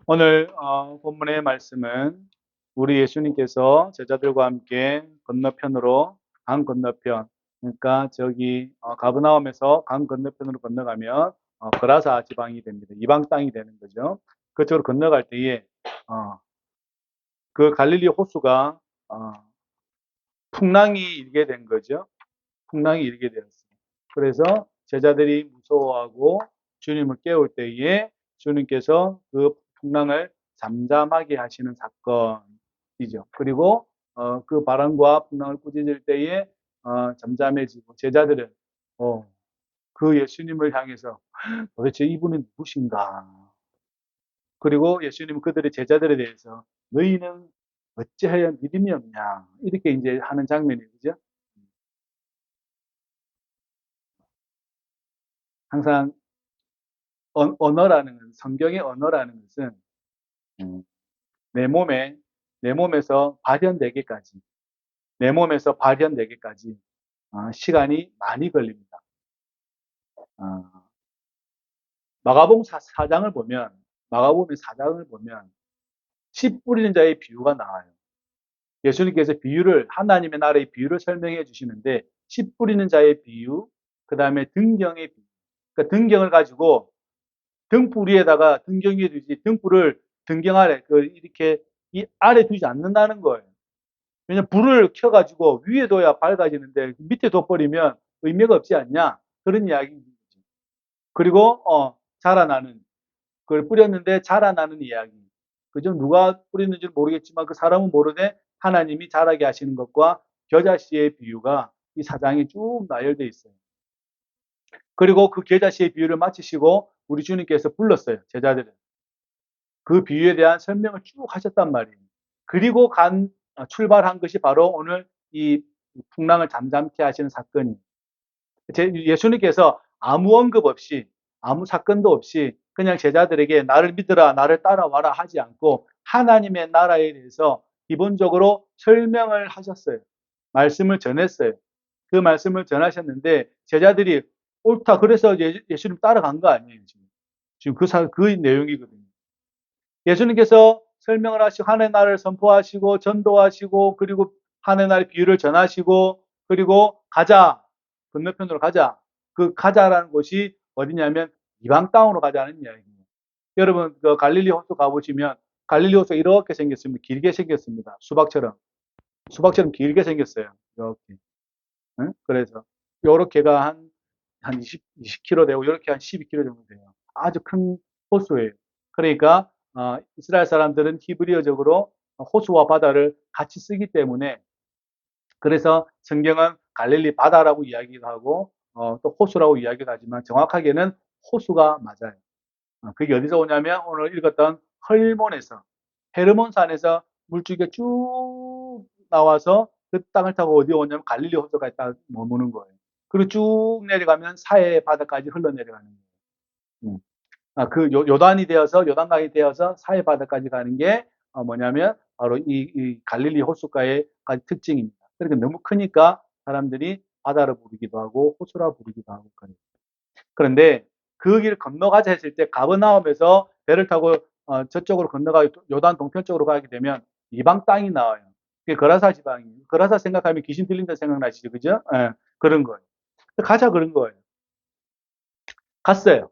오늘 본문의 말씀은 우리 예수님께서 제자들과 함께 건너편으로 강 건너편, 그러니까 저기 가버나움에서 강 건너편으로 건너가면 거라사 지방이 됩니다. 이방 땅이 되는 거죠. 그쪽으로 건너갈 때에 어, 그 갈릴리 호수가 어, 풍랑이 일게 된 거죠. 풍랑이 일게 되었어요. 그래서 제자들이 무서워하고 주님을 깨울 때에 주님께서 그 풍랑을 잠잠하게 하시는 사건이죠. 그리고 그 바람과 풍랑을 꾸짖을 때에 잠잠해지고 제자들은 어, 그 예수님을 향해서 도대체 이분은 누구신가? 그리고 예수님은 그들의 제자들에 대해서 너희는 어찌하여 믿음이 없냐? 이렇게 이제 하는 장면이죠. 그죠? 항상 언어라는 성경의 언어라는 것은 음, 내 몸에 내 몸에서 발현되기까지 내 몸에서 발현되기까지 시간이 많이 걸립니다. 어, 마가복음 4장을 보면 마가복음 4장을 보면 씨 뿌리는 자의 비유가 나와요. 예수님께서 비유를 하나님의 나라의 비유를 설명해 주시는데 씨 뿌리는 자의 비유, 그 다음에 등경의 비유. 그러니까 등경을 가지고 등불 위에다가 등경 위에 두지 등불을 등경 아래 이렇게 이 아래 두지 않는다는 거예요. 왜냐면 불을 켜가지고 위에 둬야 밝아지는데 밑에 둬버리면 의미가 없지 않냐 그런 이야기입니다. 그리고 자라나는 그걸 뿌렸는데 자라나는 이야기. 그죠? 누가 뿌렸는지는 모르겠지만 그 사람은 모르되 하나님이 자라게 하시는 것과 겨자씨의 비유가 이 사장에 쭉 나열되어 있어요. 그리고 그 겨자씨의 비유를 마치시고 우리 주님께서 불렀어요. 제자들은. 그 비유에 대한 설명을 쭉 하셨단 말이에요. 그리고 출발한 것이 바로 오늘 이 풍랑을 잠잠케 하시는 사건이 예수님께서 아무 언급 없이 아무 사건도 없이 그냥 제자들에게 나를 믿으라 나를 따라와라 하지 않고 하나님의 나라에 대해서 기본적으로 설명을 하셨어요. 말씀을 전했어요. 그 말씀을 전하셨는데 제자들이 옳다 그래서 예수님 따라간 거 아니에요. 지금 그 내용이거든요. 예수님께서 설명을 하시고 하나님의 나라를 선포하시고 전도하시고 그리고 하나님의 나라의 비유를 전하시고 그리고 가자 건너편으로 가자 그 가자라는 곳이 어디냐면 이방 땅으로 가자는 이야기입니다. 여러분 그 갈릴리 호수 가보시면 갈릴리 호수가 이렇게 생겼습니다. 길게 생겼습니다. 수박처럼 길게 생겼어요. 이렇게. 응? 그래서 요렇게가 한 20km 되고 이렇게 한 12km 정도 돼요. 아주 큰 호수예요. 그러니까 이스라엘 사람들은 히브리어적으로 호수와 바다를 같이 쓰기 때문에 그래서 성경은 갈릴리 바다라고 이야기도 하고 또 호수라고 이야기도 하지만 정확하게는 호수가 맞아요. 그게 어디서 오냐면 오늘 읽었던 헐몬에서 헤르몬산에서 물줄기가 쭉 나와서 그 땅을 타고 어디 오냐면 갈릴리 호수까지 딱 머무는 거예요. 그리고 쭉 내려가면 사해 바다까지 흘러내려가는 거예요. 음. 그 요단이 되어서 요단강이 되어서 사해 바다까지 가는 게 뭐냐면 바로 이 갈릴리 호수가의 특징입니다. 그러니까 너무 크니까 사람들이 바다로 부르기도 하고 호수라 부르기도 하고 그래요. 그런데 그 길을 건너가자 했을 때 가버나움에서 배를 타고 저쪽으로 건너가 요단 동편 쪽으로 가게 되면 이방 땅이 나와요. 그게 거라사 지방이에요. 거라사 생각하면 귀신 들린다 생각나시죠, 그죠? 예, 그런 거예요. 가자 그런 거예요. 갔어요.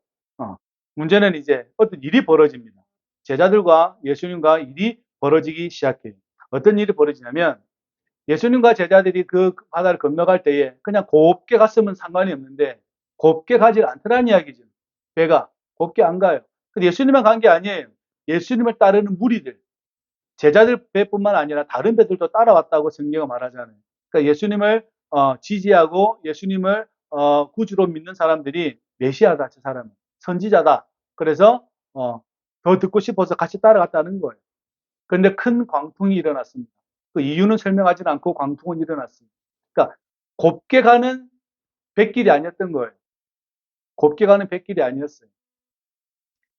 문제는 이제 어떤 일이 벌어집니다. 제자들과 예수님과 일이 벌어지기 시작해요. 어떤 일이 벌어지냐면 예수님과 제자들이 그 바다를 건너갈 때에 그냥 곱게 갔으면 상관이 없는데 곱게 가지 않더라는 이야기죠. 배가 곱게 안 가요. 근데 예수님만 간 게 아니에요. 예수님을 따르는 무리들, 제자들 배뿐만 아니라 다른 배들도 따라왔다고 성경은 말하잖아요. 그러니까 예수님을 지지하고 예수님을 구주로 믿는 사람들이 메시아다, 저 사람은 선지자다. 그래서 더 듣고 싶어서 같이 따라갔다는 거예요. 그런데 큰 광풍이 일어났습니다. 그 이유는 설명하지 않고 광풍은 일어났습니다. 그러니까 곱게 가는 백길이 아니었던 거예요. 곱게 가는 백길이 아니었어요.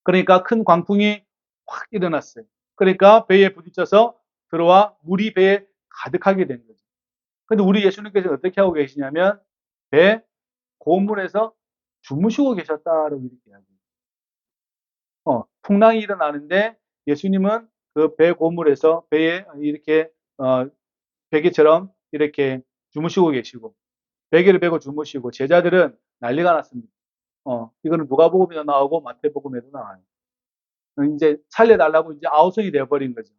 그러니까 큰 광풍이 확 일어났어요. 그러니까 배에 부딪혀서 들어와 물이 배에 가득하게 된 거죠. 근데 우리 예수님께서 어떻게 하고 계시냐면 배 고문에서 주무시고 계셨다라고 이렇게 이야기해요. 풍랑이 일어나는데 예수님은 그 배 고물에서 배에 이렇게 베개처럼 이렇게 주무시고 계시고 베개를 베고 주무시고 제자들은 난리가 났습니다. 이거는 누가복음에도 나오고 마태복음에도 나와요. 이제 살려달라고 이제 아우성이 되어버린 거죠.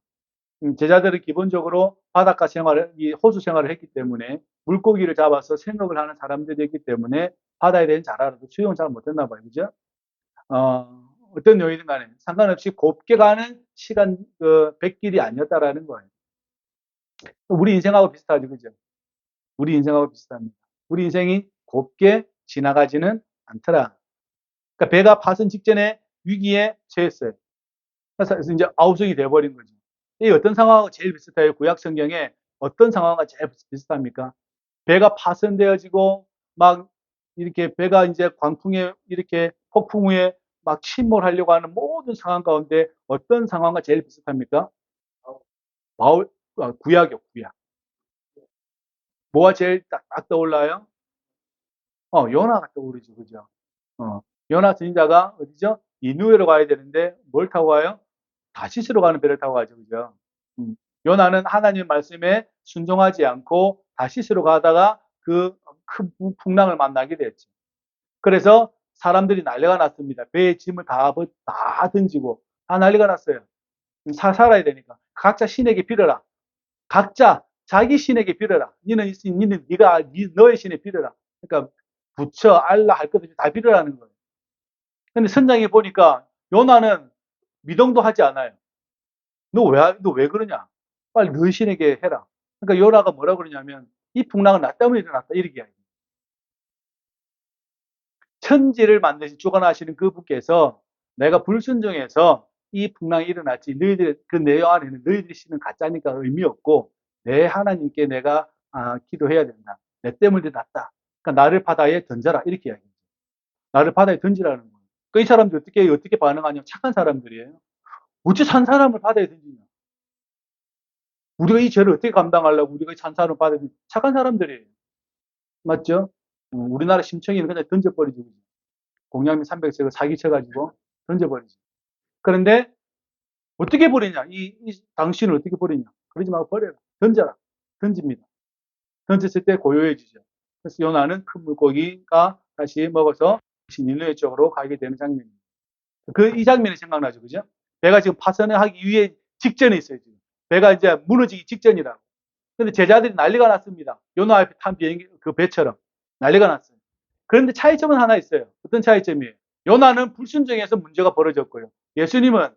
제자들은 기본적으로 바닷가 생활을, 이 호수 생활을 했기 때문에 물고기를 잡아서 생업을 하는 사람들이었기 때문에 바다에 대한 잘 알아도 수영을 잘 못했나 봐요. 그죠? 어떤 요인든 간에 상관없이 곱게 가는 시간, 백길이 아니었다라는 거예요. 우리 인생하고 비슷하죠. 그죠? 우리 인생하고 비슷합니다. 우리 인생이 곱게 지나가지는 않더라. 그러니까 배가 파선 직전에 위기에 처했어요. 그래서 이제 아우성이 돼버린 거죠. 이 어떤 상황하고 제일 비슷해요? 구약 성경에 어떤 상황과 제일 비슷합니까? 배가 파손되어지고 막 이렇게 배가 이제 광풍에 이렇게 폭풍 후에 막 침몰하려고 하는 모든 상황 가운데 어떤 상황과 제일 비슷합니까? 바울 구약이요, 구약. 뭐가 제일 딱 떠올라요? 요나가 떠오르죠, 그죠? 요나 선지자가 어디죠? 니느웨로 가야 되는데 뭘 타고 가요? 다시스로 가는 배를 타고 가죠, 그죠? 요나는 하나님 말씀에 순종하지 않고 다시스로 가다가 그 큰 풍랑을 만나게 됐죠. 그래서 사람들이 난리가 났습니다. 배에 짐을 다 던지고 다 난리가 났어요. 살아야 되니까 각자 신에게 빌어라. 각자 자기 신에게 빌어라. 니는 너의 신에 빌어라. 그러니까 부처, 알라 할 것 없이 다 빌어라는 거예요. 근데 선장이 보니까 요나는 미동도 하지 않아요. 너 왜 그러냐? 빨리 너희 신에게 해라. 그러니까 요나가 뭐라 그러냐면 이 풍랑은 나 때문에 일어났다. 이렇게 이야기해요. 천지를 만드신 주관하시는 그 분께서 내가 불순종해서 이 풍랑이 일어났지. 너희들 그 내용 안에는 너희들이 신은 가짜니까 의미 없고 내 하나님께 내가 기도해야 된다. 내 때문에 났다. 그러니까 나를 바다에 던져라. 이렇게 이야기해요. 나를 바다에 던지라는 거예요. 그러니까 이 사람들 어떻게 반응하냐면 착한 사람들이에요. 어찌 산 사람을 바다에 던지냐. 우리가 이 죄를 어떻게 감당하려고 우리가 산 사람을 바다에 던지냐. 착한 사람들이에요. 맞죠? 우리나라 심청이는 그냥 던져버리죠. 공양미 300색을 사기쳐가지고 던져버리죠. 그런데 어떻게 버리냐? 이 당신을 어떻게 버리냐? 그러지 말고 버려라. 던져라. 던집니다. 던졌을 때 고요해지죠. 그래서 요나는 큰 물고기가 다시 먹어서 니느웨 쪽으로 가게 되는 장면입니다. 이 장면이 생각나죠. 그죠? 배가 지금 파선하기 위해 직전에 있어요. 지금. 배가 이제 무너지기 직전이라고. 근데 제자들이 난리가 났습니다. 요나 앞에 탄 비행기, 그 배처럼. 난리가 났어요. 그런데 차이점은 하나 있어요. 어떤 차이점이에요? 요나는 불순종해서 문제가 벌어졌고요. 예수님은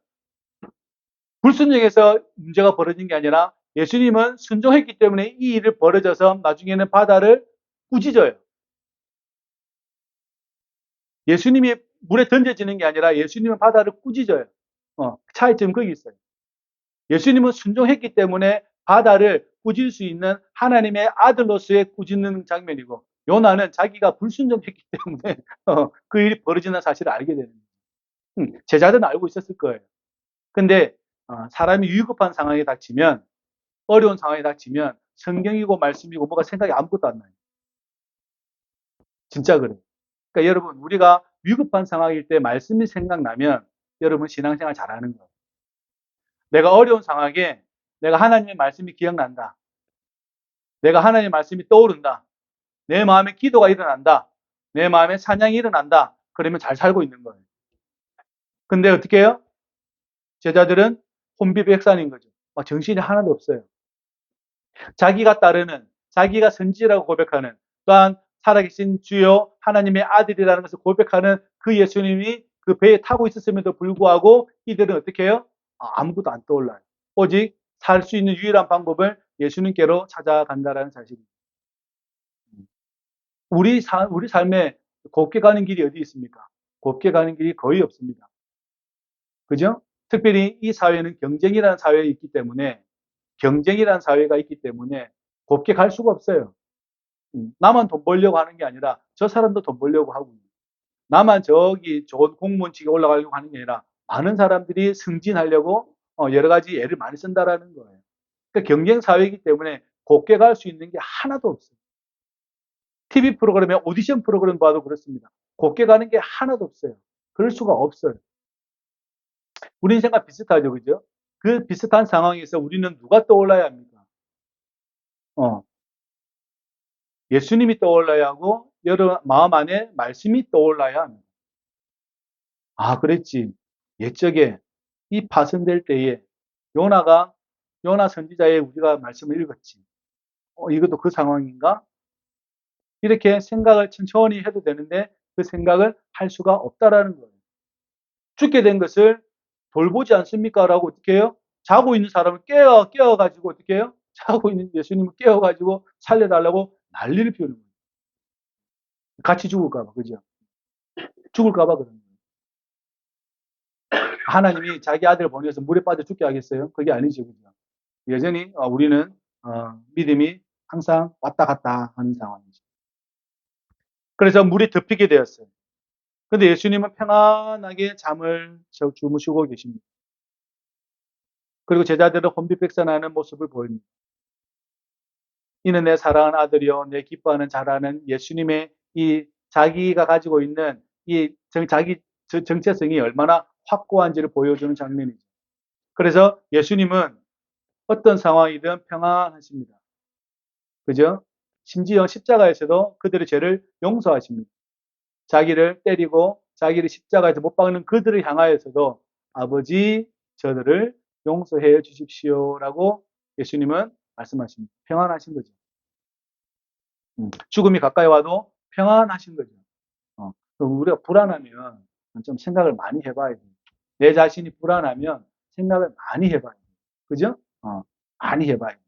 불순종해서 문제가 벌어진 게 아니라 예수님은 순종했기 때문에 이 일을 벌어져서 나중에는 바다를 꾸짖어요. 예수님이 물에 던져지는 게 아니라 예수님은 바다를 꾸짖어요. 차이점 거기 있어요. 예수님은 순종했기 때문에 바다를 꾸질 수 있는 하나님의 아들로서의 꾸짖는 장면이고 요나는 자기가 불순종했기 때문에 그 일이 벌어지는 사실을 알게 되는 거예요. 제자들은 알고 있었을 거예요. 근데 사람이 위급한 상황에 닥치면 어려운 상황에 닥치면 성경이고 말씀이고 뭐가 생각이 아무것도 안 나요. 진짜 그래요. 그러니까 여러분 우리가 위급한 상황일 때 말씀이 생각나면 여러분 신앙생활 잘하는 거예요. 내가 어려운 상황에 내가 하나님의 말씀이 기억난다. 내가 하나님의 말씀이 떠오른다. 내 마음에 기도가 일어난다. 내 마음에 찬양이 일어난다. 그러면 잘 살고 있는 거예요. 근데 어떻게 해요? 제자들은 혼비백산인 거죠. 정신이 하나도 없어요. 자기가 따르는, 자기가 선지라고 고백하는, 또한 살아계신 주요 하나님의 아들이라는 것을 고백하는 그 예수님이 그 배에 타고 있었음에도 불구하고 이들은 어떻게 해요? 아무것도 안 떠올라요. 오직 살 수 있는 유일한 방법을 예수님께로 찾아간다라는 사실입니다. 우리 삶에 곱게 가는 길이 어디 있습니까? 곱게 가는 길이 거의 없습니다. 그죠? 특별히 이 사회는 경쟁이라는 사회에 있기 때문에 경쟁이라는 사회가 있기 때문에 곱게 갈 수가 없어요. 나만 돈 벌려고 하는 게 아니라 저 사람도 돈 벌려고 하고 나만 저기 좋은 공무원직에 올라가려고 하는 게 아니라 많은 사람들이 승진하려고 여러 가지 애를 많이 쓴다라는 거예요. 그러니까 경쟁 사회이기 때문에 곱게 갈 수 있는 게 하나도 없어요. TV 프로그램에 오디션 프로그램 봐도 그렇습니다. 곱게 가는 게 하나도 없어요. 그럴 수가 없어요. 우리 인생과 비슷하죠, 그죠? 그 비슷한 상황에서 우리는 누가 떠올라야 합니까? 예수님이 떠올라야 하고 여러분 마음 안에 말씀이 떠올라야 합니다. 아, 그랬지. 옛적에 이 파손될 때에 요나가 요나 선지자의 우리가 말씀을 읽었지. 이것도 그 상황인가? 이렇게 생각을 천천히 해도 되는데 그 생각을 할 수가 없다라는 거예요. 죽게 된 것을 돌보지 않습니까? 라고 어떻게 해요? 자고 있는 사람을 깨워가지고 어떻게 해요? 자고 있는 예수님을 깨워가지고 살려달라고 난리를 피우는 거예요. 같이 죽을까봐, 그죠? 죽을까봐 그러는 거예요. 하나님이 자기 아들을 보내서 물에 빠져 죽게 하겠어요? 그게 아니죠, 그죠? 여전히 우리는 믿음이 항상 왔다 갔다 하는 상황이죠. 그래서 물이 덮이게 되었어요. 근데 예수님은 평안하게 잠을 주무시고 계십니다. 그리고 제자들은 혼비백산하는 모습을 보입니다. 이는 내 사랑하는 아들이요, 내 기뻐하는 자라는 예수님의 이 자기가 가지고 있는 이 자기 정체성이 얼마나 확고한지를 보여주는 장면이죠. 그래서 예수님은 어떤 상황이든 평안하십니다. 그죠? 심지어 십자가에서도 그들의 죄를 용서하십니다. 자기를 때리고 자기를 십자가에서 못 박는 그들을 향하여서도 아버지 저들을 용서해 주십시오라고 예수님은 말씀하십니다. 평안하신 거죠. 죽음이 가까이 와도 평안하신 거죠. 우리가 불안하면 좀 생각을 많이 해봐야 돼요. 내 자신이 불안하면 생각을 많이 해봐야 돼요. 그죠? 많이 해봐야 돼요.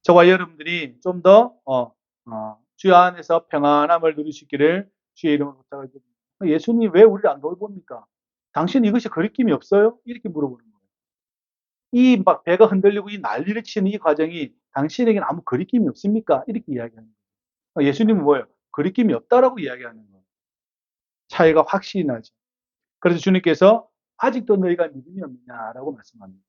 저와 여러분들이 좀 더 주여 안에서 평안함을 누릴 수 있기를 주의 이름으로 부탁을 드립니다. 예수님이 왜 우리를 안 돌봅니까? 당신 이것이 거리낌이 없어요? 이렇게 물어보는 거예요. 이 막 배가 흔들리고 이 난리를 치는 이 과정이 당신에게는 아무 거리낌이 없습니까? 이렇게 이야기하는 거예요. 예수님은 뭐예요? 거리낌이 없다라고 이야기하는 거예요. 차이가 확실히 나죠. 그래서 주님께서 아직도 너희가 믿음이 없느냐라고 말씀합니다.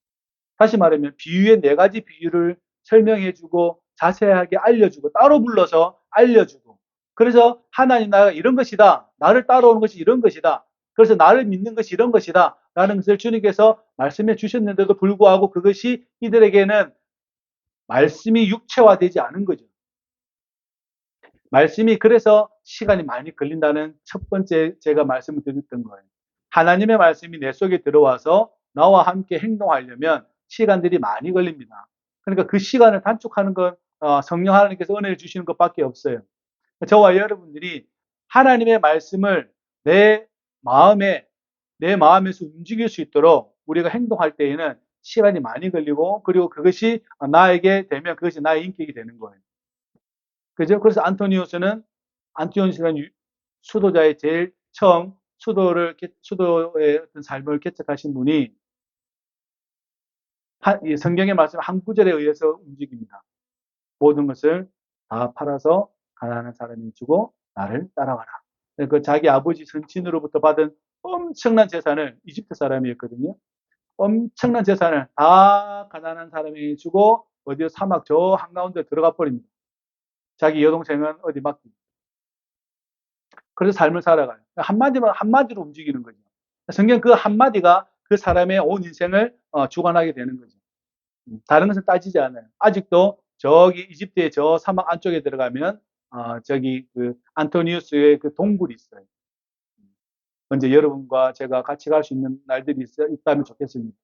다시 말하면 비유의 4가지 비유를 설명해주고 자세하게 알려주고 따로 불러서 알려주고 그래서 하나님 나라가 이런 것이다. 나를 따라오는 것이 이런 것이다. 그래서 나를 믿는 것이 이런 것이다. 라는 것을 주님께서 말씀해 주셨는데도 불구하고 그것이 이들에게는 말씀이 육체화되지 않은 거죠. 말씀이 그래서 시간이 많이 걸린다는 첫 번째 제가 말씀을 드렸던 거예요. 하나님의 말씀이 내 속에 들어와서 나와 함께 행동하려면 시간들이 많이 걸립니다. 그러니까 그 시간을 단축하는 건 성령 하나님께서 은혜를 주시는 것밖에 없어요. 저와 여러분들이 하나님의 말씀을 내 마음에 내 마음에서 움직일 수 있도록 우리가 행동할 때에는 시간이 많이 걸리고 그리고 그것이 나에게 되면 그것이 나의 인격이 되는 거예요. 그죠? 그래서 안티오니스라는 수도자의 제일 처음 수도의 어떤 삶을 개척하신 분이 성경의 말씀 한 구절에 의해서 움직입니다. 모든 것을 다 팔아서 가난한 사람이 주고 나를 따라와라. 그 자기 아버지 선친으로부터 받은 엄청난 재산을 이집트 사람이었거든요. 엄청난 재산을 다 가난한 사람이 주고 어디 사막 저 한가운데 들어가 버립니다. 자기 여동생은 어디 맡깁니다. 그래서 삶을 살아가요. 한마디로 움직이는 거죠. 성경 그 한마디가 그 사람의 온 인생을 주관하게 되는 거죠. 다른 것은 따지지 않아요. 아직도 저기 이집트의 저 사막 안쪽에 들어가면 저기 그 안토니우스의 그 동굴이 있어요. 언제 여러분과 제가 같이 갈 수 있는 날들이 있다면 좋겠습니다.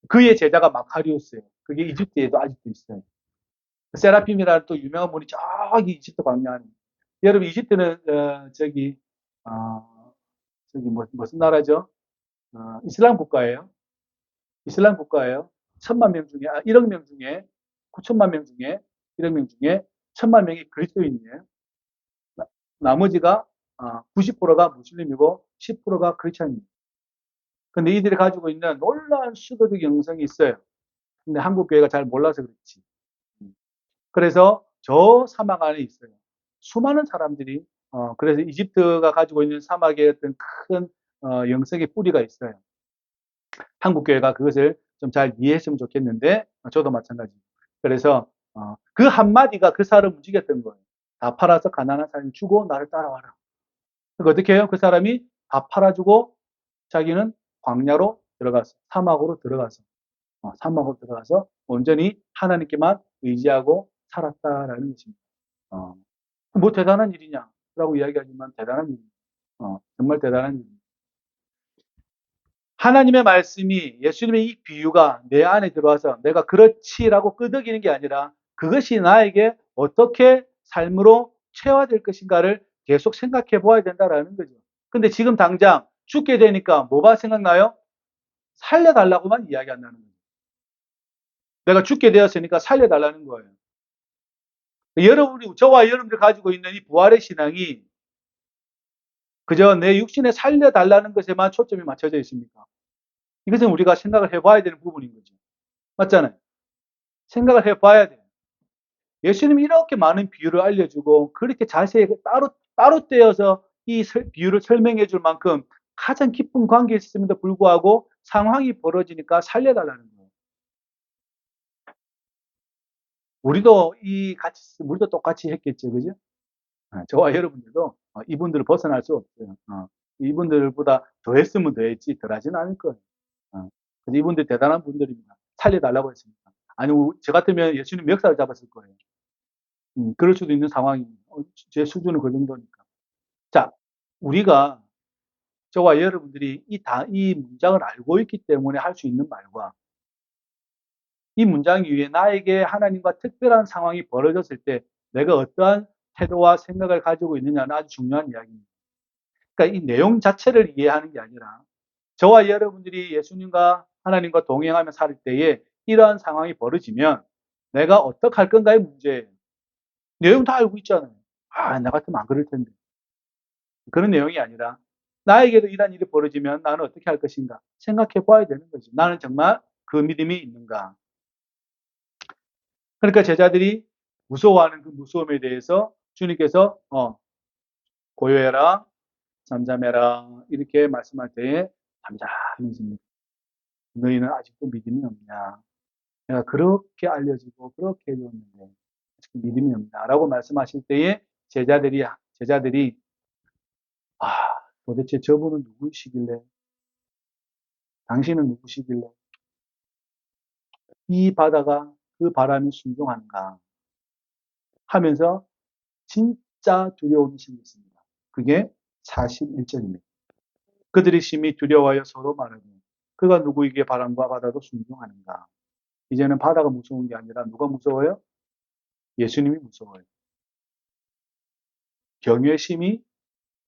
그의 제자가 마카리우스예요. 그게 이집트에도 아직도 있어요. 세라핌이라는 또 유명한 분이 저기 이집트 광야에. 여러분 이집트는 무슨 나라죠? 이슬람 국가예요. 이슬람 국가예요. 1억 명 중에 9천만 명 중에 1억 명 중에 1천만 명이 그리스도인이에요. 나머지가 90%가 무슬림이고 10%가 크리스천입니다. 근데 이들이 가지고 있는 놀라운 수도적 영성이 있어요. 근데 한국 교회가 잘 몰라서 그렇지. 그래서 저 사막 안에 있어요. 수많은 사람들이 그래서 이집트가 가지고 있는 사막의 어떤 큰 영성의 뿌리가 있어요. 한국 교회가 그것을 좀 잘 이해했으면 좋겠는데 저도 마찬가지. 그래서 그 한마디가 그 사람을 움직였던 거예요. 다 팔아서 가난한 사람이 주고 나를 따라와라. 그러니까 어떻게 해요? 그 사람이 다 팔아주고 자기는 광야로 들어가서 사막으로 들어가서 온전히 하나님께만 의지하고 살았다라는 것입니다. 뭐 대단한 일이냐라고 이야기하지만 대단한 일입니다. 정말 대단한 일입니다. 하나님의 말씀이 예수님의 이 비유가 내 안에 들어와서 내가 그렇지라고 끄덕이는 게 아니라 그것이 나에게 어떻게 삶으로 체화될 것인가를 계속 생각해 보아야 된다라는 거죠. 근데 지금 당장 죽게 되니까 뭐가 생각나요? 살려달라고만 이야기한다는 거예요. 내가 죽게 되었으니까 살려달라는 거예요. 저와 여러분들 가지고 있는 이 부활의 신앙이 그저 내 육신에 살려달라는 것에만 초점이 맞춰져 있습니까? 이것은 우리가 생각을 해봐야 되는 부분인 거죠. 맞잖아요. 생각을 해봐야 돼요. 예수님이 이렇게 많은 비유를 알려주고 그렇게 자세하게 따로 떼어서 이 비유를 설명해 줄 만큼 가장 깊은 관계에 있음에도 불구하고 상황이 벌어지니까 살려달라는 거예요. 우리도 똑같이 했겠죠. 그죠? 저와 여러분들도 이분들을 벗어날 수 없어요. 이분들보다 더 했으면 더 했지 덜 하지는 않을 거예요. 그래서 이분들 대단한 분들입니다. 살려달라고 했습니다. 아니, 저 같으면 예수님 멱살을 잡았을 거예요. 그럴 수도 있는 상황입니다. 제 수준은 그 정도니까. 자, 우리가 저와 여러분들이 이 문장을 알고 있기 때문에 할 수 있는 말과 이 문장 위에 나에게 하나님과 특별한 상황이 벌어졌을 때 내가 어떠한 태도와 생각을 가지고 있느냐는 아주 중요한 이야기입니다. 그러니까 이 내용 자체를 이해하는 게 아니라 저와 여러분들이 예수님과 하나님과 동행하며 살 때에 이러한 상황이 벌어지면 내가 어떻게 할 건가의 문제예요. 내용 다 알고 있잖아요. 나 같으면 안 그럴 텐데. 그런 내용이 아니라 나에게도 이러한 일이 벌어지면 나는 어떻게 할 것인가 생각해 봐야 되는 거죠. 나는 정말 그 믿음이 있는가. 그러니까 제자들이 무서워하는 그 무서움에 대해서 주님께서 고요해라, 잠잠해라 이렇게 말씀할 때에 잠잠해집니다. 너희는 아직도 믿음이 없냐. 내가 그렇게 알려주고 그렇게 해줬는데 아직도 믿음이 없냐라고 말씀하실 때에 제자들이 도대체 저분은 누구시길래 당신은 누구시길래 이 바다가 그 바람에 순종하는가 하면서 진짜 두려움이 생겼습니다. 그게 41절입니다. 그들이 심히 두려워하여 서로 말하되 그가 누구에게 바람과 바다도 순종하는가. 이제는 바다가 무서운 게 아니라 누가 무서워요? 예수님이 무서워요. 경외심이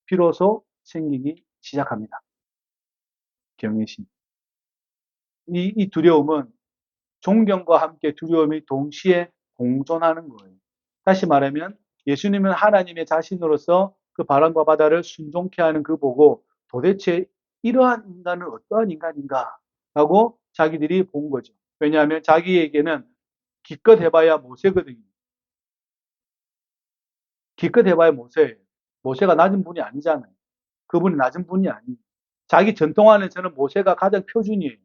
비로소 생기기 시작합니다. 경외심. 이 두려움은 존경과 함께 두려움이 동시에 공존하는 거예요. 다시 말하면 예수님은 하나님의 자신으로서 그 바람과 바다를 순종케 하는 그 보고 도대체 이러한 인간은 어떠한 인간인가 라고 자기들이 본 거죠. 왜냐하면 자기에게는 기껏 해봐야 모세거든요. 기껏 해봐야 모세예요. 모세가 낮은 분이 아니잖아요. 그분이 낮은 분이 아니에요. 자기 전통 안에서는 모세가 가장 표준이에요.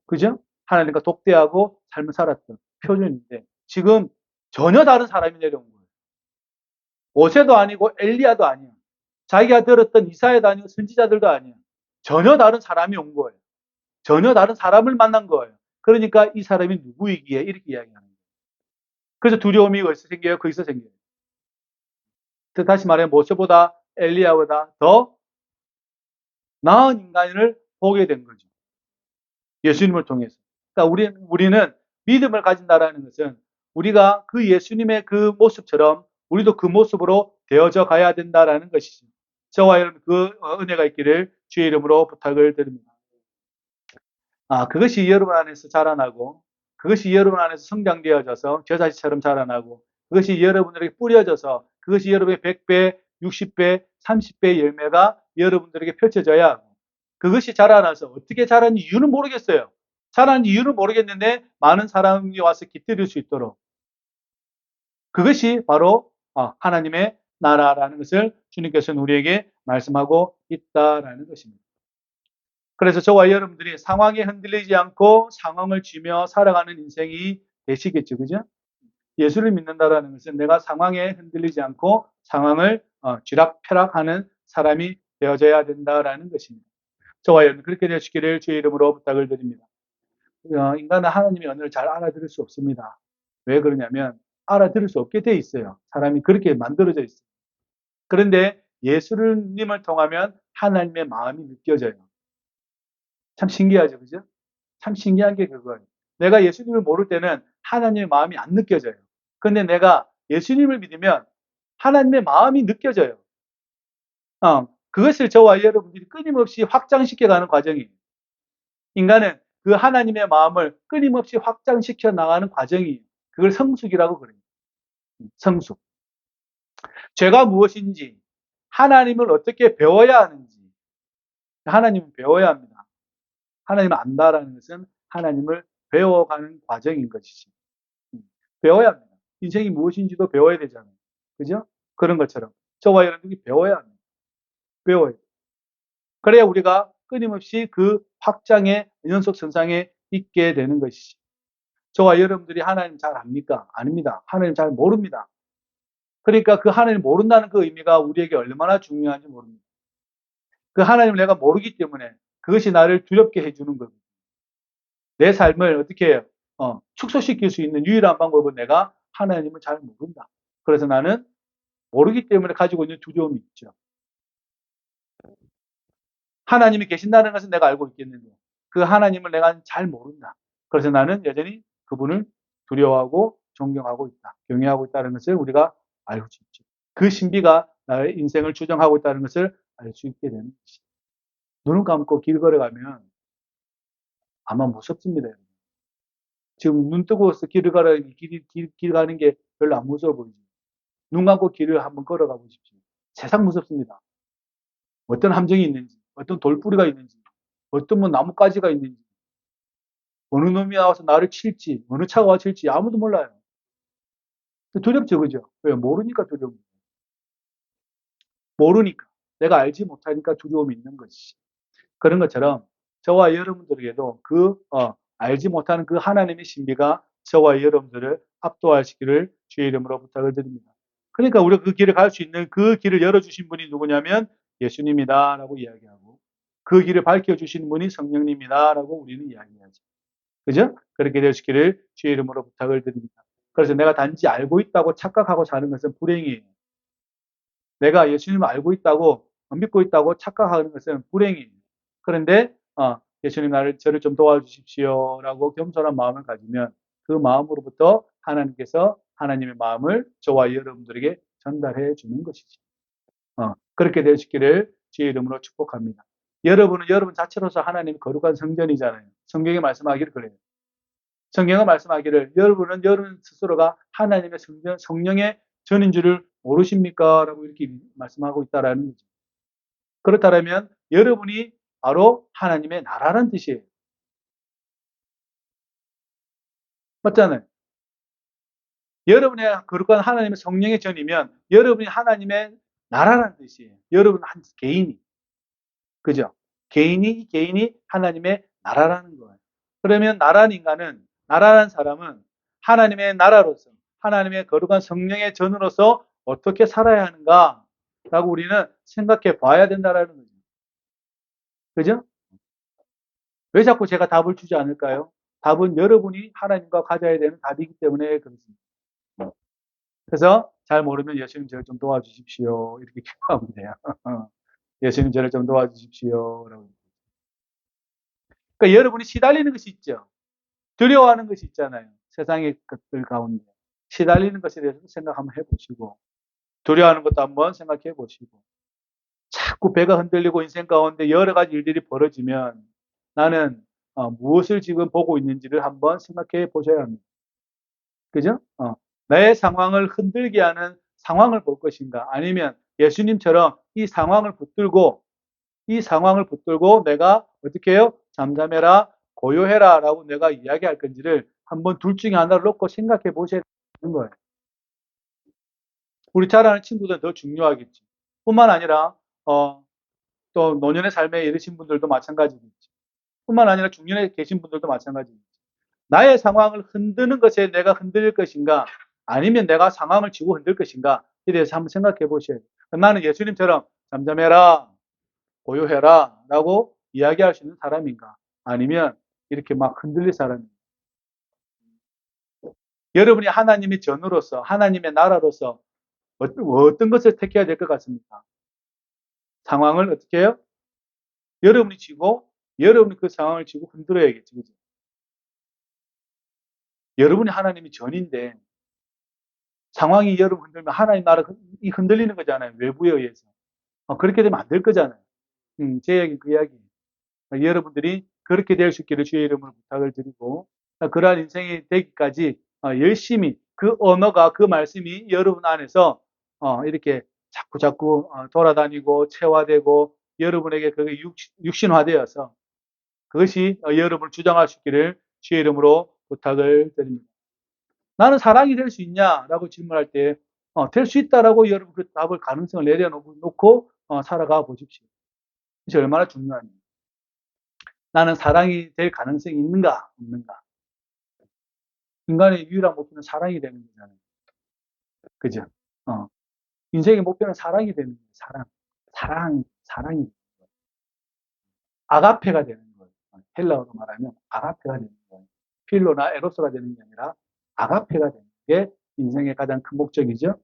그죠? 하나님과 독대하고 삶을 살았던 표준인데 지금 전혀 다른 사람이 내려온 거예요. 모세도 아니고 엘리야도 아니야. 자기가 들었던 이사야도 아니고 선지자들도 아니야. 전혀 다른 사람이 온 거예요. 전혀 다른 사람을 만난 거예요. 그러니까 이 사람이 누구이기에 이렇게 이야기하는 거예요. 그래서 두려움이 어디서 생겨요? 거기서 생겨요. 다시 말해 모세보다 엘리야보다 더 나은 인간을 보게 된 거죠. 예수님을 통해서. 그러니까 우리는 믿음을 가진다라는 것은 우리가 그 예수님의 그 모습처럼 우리도 그 모습으로 되어져 가야 된다라는 것이죠. 저와 여러분 그 은혜가 있기를 주의 이름으로 부탁을 드립니다. 그것이 여러분 안에서 자라나고 그것이 여러분 안에서 성장되어져서 저 자식처럼 자라나고 그것이 여러분들에게 뿌려져서 그것이 여러분의 100배, 60배, 30배의 열매가 여러분들에게 펼쳐져야 하고 그것이 자라나서 어떻게 자라는지 이유는 모르겠어요. 자라는 이유는 모르겠는데 많은 사람이 와서 깃들일 수 있도록 그것이 바로 하나님의 나라라는 것을 주님께서는 우리에게 말씀하고 있다라는 것입니다. 그래서 저와 여러분들이 상황에 흔들리지 않고 상황을 쥐며 살아가는 인생이 되시겠죠. 그죠? 예수를 믿는다라는 것은 내가 상황에 흔들리지 않고 상황을 쥐락펴락하는 사람이 되어져야 된다라는 것입니다. 저와 여러분 그렇게 되시기를 주의 이름으로 부탁을 드립니다. 인간은 하나님의 언어를 잘 알아들을 수 없습니다. 왜 그러냐면 알아들을 수 없게 돼 있어요. 사람이 그렇게 만들어져 있어요. 그런데 예수님을 통하면 하나님의 마음이 느껴져요. 참 신기하죠, 그죠? 참 신기한 게 그거예요. 내가 예수님을 모를 때는 하나님의 마음이 안 느껴져요. 근데 내가 예수님을 믿으면 하나님의 마음이 느껴져요. 그것을 저와 여러분들이 끊임없이 확장시켜가는 과정이에요. 인간은 그 하나님의 마음을 끊임없이 확장시켜 나가는 과정이에요. 그걸 성숙이라고 그래요. 성숙. 죄가 무엇인지, 하나님을 어떻게 배워야 하는지, 하나님을 배워야 합니다. 하나님을 안다라는 것은 하나님을 배워가는 과정인 것이지. 배워야 합니다. 인생이 무엇인지도 배워야 되잖아요. 그죠? 그런 것처럼 저와 여러분들이 배워야 합니다. 배워야 돼요. 그래야 우리가 끊임없이 그 확장의 연속선상에 있게 되는 것이지. 저와 여러분들이 하나님 잘 압니까? 아닙니다. 하나님 잘 모릅니다. 그러니까 그 하나님 모른다는 그 의미가 우리에게 얼마나 중요한지 모릅니다. 그 하나님을 내가 모르기 때문에 그것이 나를 두렵게 해주는 겁니다. 내 삶을 어떻게 해요? 축소시킬 수 있는 유일한 방법은 내가 하나님을 잘 모른다. 그래서 나는 모르기 때문에 가지고 있는 두려움이 있죠. 하나님이 계신다는 것은 내가 알고 있겠는데 그 하나님을 내가 잘 모른다. 그래서 나는 여전히 그분을 두려워하고 존경하고 있다. 경외하고 있다는 것을 우리가 알고 있죠. 그 신비가 나의 인생을 주정하고 있다는 것을 알 수 있게 되는 것이죠. 눈을 감고 길 걸어가면 아마 무섭습니다. 지금 눈 뜨고서 길을 길 가는 게 별로 안 무서워 보이죠. 눈 감고 길을 한번 걸어가 보십시오. 세상 무섭습니다. 어떤 함정이 있는지, 어떤 돌뿌리가 있는지, 어떤 뭐 나뭇가지가 있는지, 어느 놈이 나와서 나를 칠지, 어느 차가 와 칠지 아무도 몰라요. 두렵죠, 그죠? 왜? 모르니까 두려움. 모르니까. 내가 알지 못하니까 두려움이 있는 것이지. 그런 것처럼 저와 여러분들에게도 알지 못하는 그 하나님의 신비가 저와 여러분들을 압도하시기를 주의 이름으로 부탁을 드립니다. 그러니까 우리가 그 길을 갈 수 있는 그 길을 열어주신 분이 누구냐면 예수님이다라고 이야기하고 그 길을 밝혀주신 분이 성령님이다라고 우리는 이야기하죠. 그죠? 그렇게 되시기를 주의 이름으로 부탁을 드립니다. 그래서 내가 단지 알고 있다고 착각하고 사는 것은 불행이에요. 내가 예수님을 알고 있다고 믿고 있다고 착각하는 것은 불행이에요. 그런데 예수님 저를 좀 도와주십시오라고 겸손한 마음을 가지면 그 마음으로부터 하나님께서 하나님의 마음을 저와 여러분들에게 전달해 주는 것이죠. 그렇게 되시기를 주의 이름으로 축복합니다. 여러분은 여러분 자체로서 하나님의 거룩한 성전이잖아요. 성경에 말씀하기를 그래요. 성경은 말씀하기를 여러분은 여러분 스스로가 하나님의 성전, 성령의 전인 줄을 모르십니까? 라고 이렇게 말씀하고 있다라는 거죠. 그렇다면 여러분이 바로 하나님의 나라라는 뜻이에요. 맞잖아요. 여러분의 거룩한 하나님의 성령의 전이면 여러분이 하나님의 나라라는 뜻이에요. 여러분 한 개인이. 그죠? 개인이 하나님의 나라라는 거예요. 그러면 나라라는 사람은 하나님의 나라로서, 하나님의 거룩한 성령의 전으로서 어떻게 살아야 하는가라고 우리는 생각해 봐야 된다라는 거죠. 그죠? 왜 자꾸 제가 답을 주지 않을까요? 답은 여러분이 하나님과 가져야 되는 답이기 때문에 그렇습니다. 그래서 잘 모르면 예수님 저를 좀 도와주십시오. 이렇게 기도하면 돼요. 예수님 저를 좀 도와주십시오. 라고. 그러니까 여러분이 시달리는 것이 있죠. 두려워하는 것이 있잖아요. 세상의 것들 가운데. 시달리는 것에 대해서 생각 한번 해보시고, 두려워하는 것도 한번 생각해 보시고, 자꾸 배가 흔들리고 인생 가운데 여러 가지 일들이 벌어지면 나는 무엇을 지금 보고 있는지를 한번 생각해 보셔야 합니다. 그죠? 내 상황을 흔들게 하는 상황을 볼 것인가? 아니면 예수님처럼 이 상황을 붙들고 내가 어떻게 해요? 잠잠해라, 고요해라 라고 내가 이야기할 건지를 한번 둘 중에 하나를 놓고 생각해 보셔야 되는 거예요. 우리 잘 아는 친구들은 더 중요하겠지. 뿐만 아니라 또 노년의 삶에 이르신 분들도 마찬가지겠지. 뿐만 아니라 중년에 계신 분들도 마찬가지겠지. 나의 상황을 흔드는 것에 내가 흔들릴 것인가 아니면 내가 상황을 쥐고 흔들 것인가에 대해서 한번 생각해 보셔야 돼요. 나는 예수님처럼 잠잠해라, 고요해라 라고 이야기할 수 있는 사람인가? 아니면 이렇게 막 흔들릴 사람인가? 여러분이 하나님의 전으로서, 하나님의 나라로서 어떤 것을 택해야 될 것 같습니까? 상황을 어떻게 해요? 여러분이 쥐고, 여러분이 그 상황을 쥐고 흔들어야겠지. 그죠? 여러분이 하나님의 전인데, 상황이 여러분 흔들면 하나님 나라가 흔들리는 거잖아요. 외부에 의해서. 그렇게 되면 안 될 거잖아요. 제 이야기 그 이야기. 여러분들이 그렇게 될 수 있기를 주의 이름으로 부탁을 드리고, 그러한 인생이 되기까지 열심히 그 언어가, 그 말씀이 여러분 안에서 이렇게 자꾸 돌아다니고 체화되고 여러분에게 그게 육신화되어서 그것이 여러분을 주장할 수 있기를 주의 이름으로 부탁을 드립니다. 나는 사랑이 될 수 있냐라고 질문할 때 될 수 있다라고 여러분 그 답을 가능성을 내려놓고 살아가 보십시오. 이게 얼마나 중요한지. 나는 사랑이 될 가능성이 있는가 없는가. 인간의 유일한 목표는 사랑이 되는 거잖아요. 그죠? 인생의 목표는 사랑이 되는 거예요. 사랑이. 아가페가 되는 거예요. 헬라어로 말하면 아가페가 되는 거예요. 필로나 에로스가 되는 게 아니라 아가페가 되는 게 인생의 가장 큰 목적이죠.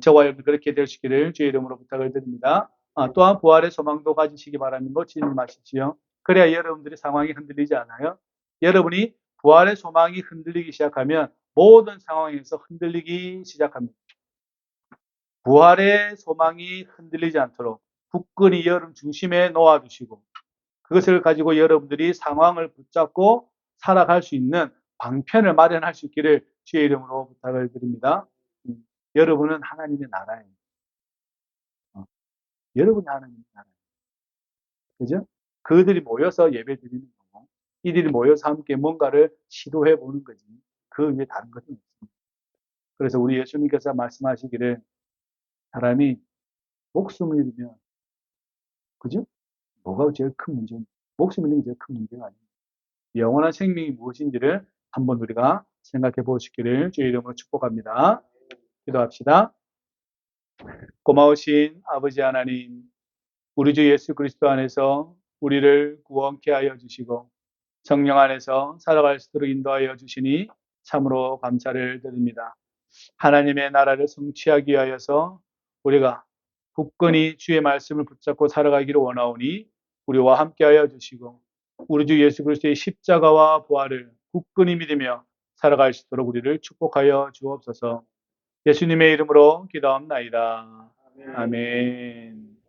저와 여러분 그렇게 될 수 있기를 주의 이름으로 부탁을 드립니다. 또한 부활의 소망도 가지시기 바랍니다. 놓치지 마십시오. 그래야 여러분들이 상황이 흔들리지 않아요. 여러분이 부활의 소망이 흔들리기 시작하면 모든 상황에서 흔들리기 시작합니다. 부활의 소망이 흔들리지 않도록 굳건히 여러분 중심에 놓아두시고 그것을 가지고 여러분들이 상황을 붙잡고 살아갈 수 있는 방편을 마련할 수 있기를 주의 이름으로 부탁을 드립니다. 여러분은 하나님의 나라예요. 여러분이 하나님의 나라예요. 그죠? 그들이 모여서 예배 드리는 거고, 이들이 모여서 함께 뭔가를 시도해 보는 거지. 그 외에 다른 것은 없습니다. 그래서 우리 예수님께서 말씀하시기를 사람이 목숨을 잃으면, 그죠? 뭐가 제일 큰 문제입니까? 목숨을 잃는 게 제일 큰 문제가 아닙니다. 영원한 생명이 무엇인지를 한번 우리가 생각해 보시기를 주의 이름으로 축복합니다. 기도합시다. 고마우신 아버지 하나님, 우리 주 예수 그리스도 안에서 우리를 구원케 하여 주시고 성령 안에서 살아갈 수 있도록 인도하여 주시니 참으로 감사를 드립니다. 하나님의 나라를 성취하기 위하여서 우리가 굳건히 주의 말씀을 붙잡고 살아가기를 원하오니 우리와 함께하여 주시고 우리 주 예수 그리스도의 십자가와 부활을 굳건히 믿으며 살아갈 수 있도록 우리를 축복하여 주옵소서. 예수님의 이름으로 기도합나이다. 아멘.